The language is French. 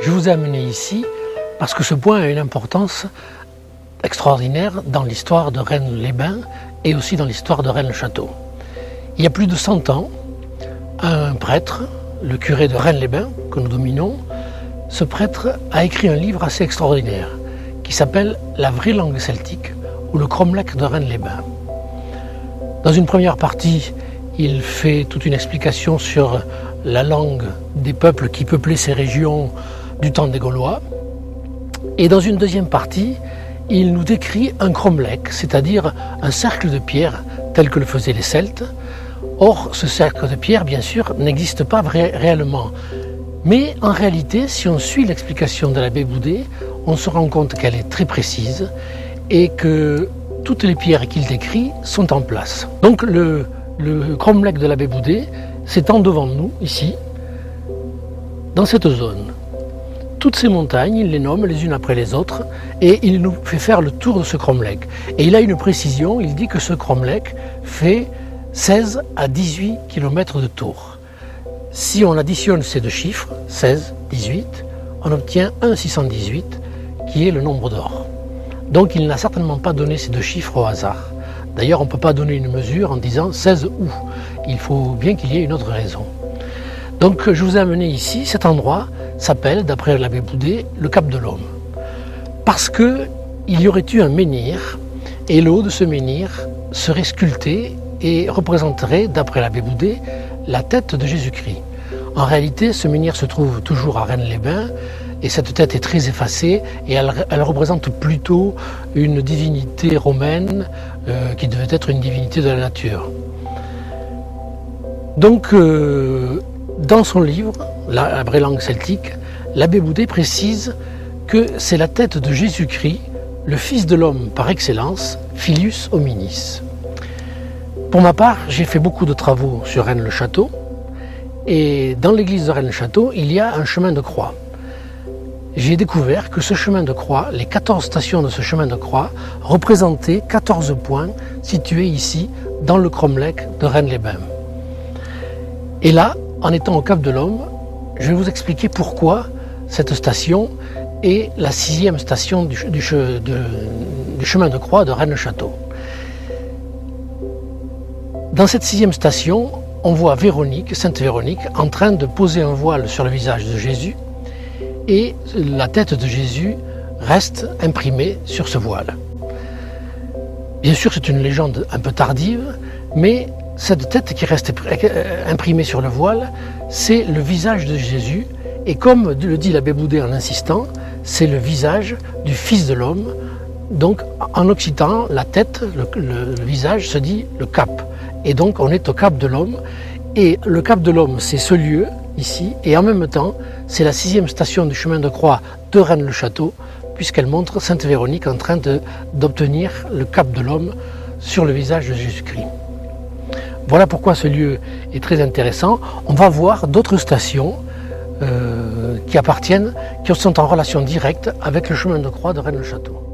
Je vous ai amené ici parce que ce point a une importance extraordinaire dans l'histoire de Rennes-les-Bains et aussi dans l'histoire de Rennes-le-Château. Il y a plus de 100 ans, un prêtre, le curé de Rennes-les-Bains, que nous dominons, ce prêtre a écrit un livre assez extraordinaire qui s'appelle « La vraie langue celtique » ou le cromlech de Rennes-les-Bains. Dans une première partie, il fait toute une explication sur la langue des peuples qui peuplaient ces régions du temps des Gaulois. Et dans une deuxième partie, il nous décrit un cromlech, c'est-à-dire un cercle de pierre tel que le faisaient les Celtes. Or, ce cercle de pierre, bien sûr, n'existe pas réellement. Mais en réalité, si on suit l'explication de l'abbé Boudet, on se rend compte qu'elle est très précise et que toutes les pierres qu'il décrit sont en place. Donc le cromlech de l'abbé Boudet s'étend devant nous, ici, dans cette zone. Toutes ces montagnes, il les nomme les unes après les autres et il nous fait faire le tour de ce cromlech. Et il a une précision, il dit que ce cromlech fait 16 à 18 km de tour. Si on additionne ces deux chiffres, 16, 18, on obtient 1,618 qui est le nombre d'or. Donc il n'a certainement pas donné ces deux chiffres au hasard. D'ailleurs, on ne peut pas donner une mesure en disant 16 où. Il faut bien qu'il y ait une autre raison. Donc je vous ai amené ici, cet endroit s'appelle, d'après l'abbé Boudet, le Cap de l'Homme. Parce qu'il y aurait eu un menhir, et le haut de ce menhir serait sculpté et représenterait, d'après l'abbé Boudet, la tête de Jésus-Christ. En réalité, ce menhir se trouve toujours à Rennes-les-Bains, et cette tête est très effacée, et elle représente plutôt une divinité romaine qui devait être une divinité de la nature. Donc, dans son livre, La vraie langue celtique, l'abbé Boudet précise que c'est la tête de Jésus-Christ, le Fils de l'homme par excellence, Filius hominis. Pour ma part, j'ai fait beaucoup de travaux sur Rennes-le-Château, et dans l'église de Rennes-le-Château, il y a un chemin de croix. J'ai découvert que ce chemin de croix, les 14 stations de ce chemin de croix, représentaient 14 points situés ici, dans le cromlech de Rennes-les-Bains. Et là, en étant au Cap de l'Homme, je vais vous expliquer pourquoi cette station est la 6e station du chemin de croix de Rennes-le-Château. Dans cette 6e station, on voit Véronique, Sainte Véronique, en train de poser un voile sur le visage de Jésus et la tête de Jésus reste imprimée sur ce voile. Bien sûr, c'est une légende un peu tardive, mais cette tête qui reste imprimée sur le voile, c'est le visage de Jésus, et comme le dit l'abbé Boudet en insistant, c'est le visage du Fils de l'homme. Donc en occitan, la tête, le visage se dit le cap. Et donc on est au Cap de l'Homme, et le Cap de l'Homme c'est ce lieu ici, et en même temps c'est la 6e station du chemin de croix de Rennes-le-Château, puisqu'elle montre Sainte Véronique en train d'obtenir le Cap de l'Homme sur le visage de Jésus-Christ. Voilà pourquoi ce lieu est très intéressant. On va voir d'autres stations qui sont en relation directe avec le chemin de croix de Rennes-le-Château.